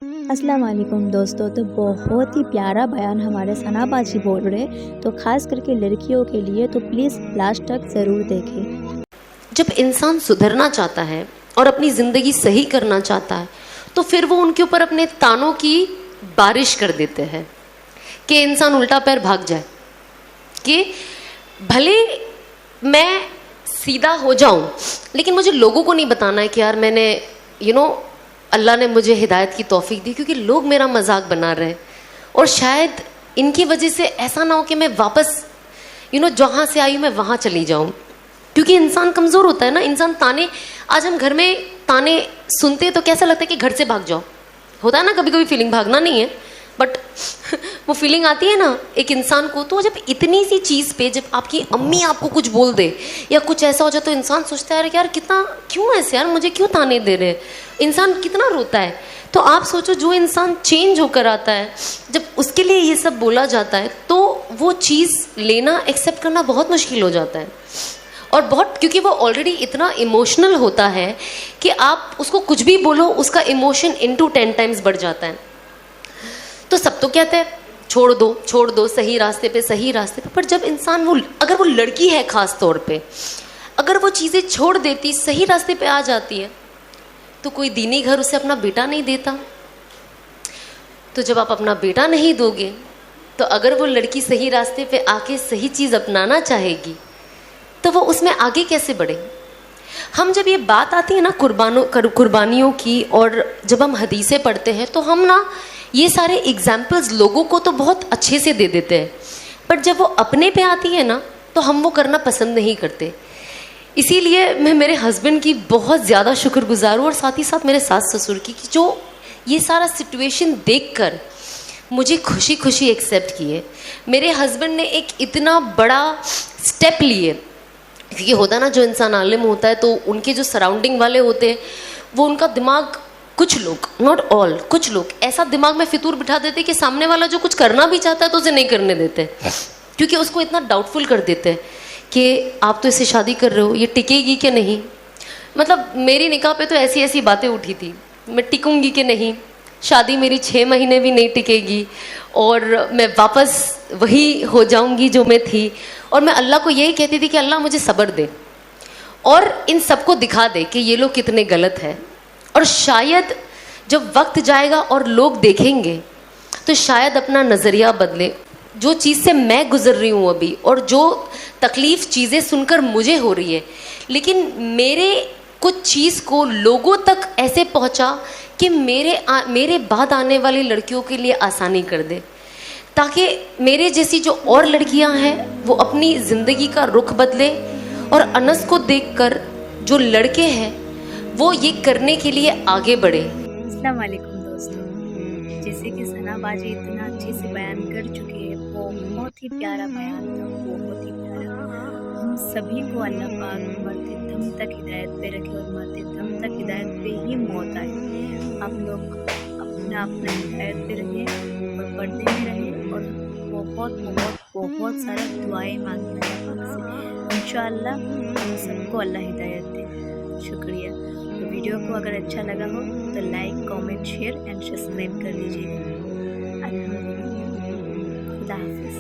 السلام علیکم دوستو، تو بہت ہی پیارا بیان ہمارے ثنا باجی بول رہے، تو خاص کر کے لڑکیوں کے لیے تو پلیز لاسٹ تک ضرور دیکھیں۔ جب انسان سدھرنا چاہتا ہے اور اپنی زندگی صحیح کرنا چاہتا ہے تو پھر وہ ان کے اوپر اپنے تانوں کی بارش کر دیتے ہیں کہ انسان الٹا پیر بھاگ جائے، کہ بھلے میں سیدھا ہو جاؤں لیکن مجھے لوگوں کو نہیں بتانا ہے کہ یار میں نے اللہ نے مجھے ہدایت کی توفیق دی، کیونکہ لوگ میرا مذاق بنا رہے ہیں اور شاید ان کی وجہ سے ایسا نہ ہو کہ میں واپس جہاں سے آئی ہوں میں وہاں چلی جاؤں، کیونکہ انسان کمزور ہوتا ہے نا۔ انسان تانے، آج ہم گھر میں تانے سنتے ہیں تو کیسا لگتا ہے کہ گھر سے بھاگ جاؤ، ہوتا ہے نا کبھی کبھی فیلنگ، بھاگنا نہیں ہے بٹ وہ فیلنگ آتی ہے نا ایک انسان کو۔ تو جب اتنی سی چیز پہ جب آپ کی امی آپ کو کچھ بول دے یا کچھ ایسا ہو جائے تو انسان سوچتا ہے یار کتنا کیوں ایسے، یار مجھے کیوں تانے دے رہے، انسان کتنا روتا ہے۔ تو آپ سوچو جو انسان چینج ہو کر آتا ہے، جب اس کے لیے یہ سب بولا جاتا ہے تو وہ چیز لینا ایکسیپٹ کرنا بہت مشکل ہو جاتا ہے، اور بہت، کیونکہ وہ آلریڈی اتنا ایموشنل ہوتا ہے کہ آپ اس کو کچھ بھی بولو اس کا ایموشن انٹو 10 ٹائمز بڑھ جاتا ہے۔ تو سب تو کہتے ہیں چھوڑ دو صحیح راستے پہ، پر جب انسان اگر وہ لڑکی ہے خاص طور پہ، اگر وہ چیزیں چھوڑ دیتی، صحیح راستے پہ آ جاتی ہے، تو کوئی دینی گھر اسے اپنا بیٹا نہیں دیتا۔ تو جب آپ اپنا بیٹا نہیں دو گے تو اگر وہ لڑکی صحیح راستے پہ آ کے صحیح چیز اپنانا چاہے گی تو وہ اس میں آگے کیسے بڑھے؟ ہم جب یہ بات آتی ہے نا قربانیوں کی، اور جب ہم حدیثیں پڑھتے ہیں تو ہم یہ سارے ایگزامپلز لوگوں کو تو بہت اچھے سے دے دیتے ہیں، بٹ جب وہ اپنے پہ آتی ہے نا تو ہم وہ کرنا پسند نہیں کرتے۔ اسی لیے میں میرے ہسبینڈ کی بہت زیادہ شکر گزار ہوں، اور ساتھ ہی ساتھ میرے ساس سسر کی، کہ جو یہ سارا سچویشن دیکھ کر مجھے خوشی ایکسیپٹ کیے۔ میرے ہسبینڈ نے ایک اتنا بڑا اسٹیپ لیے، کیونکہ ہوتا نا جو انسان عالم ہوتا ہے تو ان کے جو سراؤنڈنگ والے ہوتے ہیں وہ ان کا دماغ، کچھ لوگ، ناٹ آل، کچھ لوگ ایسا دماغ میں فطور بٹھا دیتے کہ سامنے والا جو کچھ کرنا بھی چاہتا ہے تو اسے نہیں کرنے دیتے، کیونکہ اس کو اتنا ڈاؤٹ فل کر دیتے کہ آپ تو اسے شادی کر رہے ہو، یہ ٹکے گی کہ نہیں۔ مطلب میری نکاح پہ تو ایسی باتیں اٹھی تھی، میں ٹکوں گی کہ نہیں، شادی میری 6 مہینے بھی نہیں ٹکے گی، اور میں واپس وہی ہو جاؤں گی جو میں تھی، اور میں اللہ کو یہی کہتی تھی کہ اللہ مجھے صبر دے اور ان سب کو دکھا دے کہ یہ لوگ کتنے غلط ہیں، اور شاید جب وقت جائے گا اور لوگ دیکھیں گے تو شاید اپنا نظریہ بدلے۔ جو چیز سے میں گزر رہی ہوں ابھی، اور جو تکلیف چیزیں سن کر مجھے ہو رہی ہے، لیکن میرے کچھ چیز کو لوگوں تک ایسے پہنچا کہ میرے بعد آنے والی لڑکیوں کے لیے آسانی کر دے، تاکہ میرے جیسی جو اور لڑکیاں ہیں وہ اپنی زندگی کا رخ بدلے، اور انس کو دیکھ کر جو لڑکے ہیں وہ یہ کرنے کے لیے آگے بڑھے۔ السلام علیکم دوستو، جیسے کہ ثنا باجی اتنا اچھے سے بیان کر چکے ہیں، وہ بہت ہی پیارا بیان تھا، بہت ہی پیارا۔ ہم سبھی کو اللہ پاک مرتے دم تک ہدایت پہ رکھے، اور مرتے دم تک ہدایت پہ ہی موت آئے۔ آپ لوگ اپنا ہدایت پہ رہیں اور پردے میں رہیں، اور بہت سارا دعائیں مانگیں اللہ پاک سے، انشاءاللہ ہم سب کو اللہ ہدایت دے۔ شکریہ۔ تو ویڈیو کو اگر اچھا لگا ہو تو like, comment, share and subscribe کر لیجیے۔ خدا حافظ۔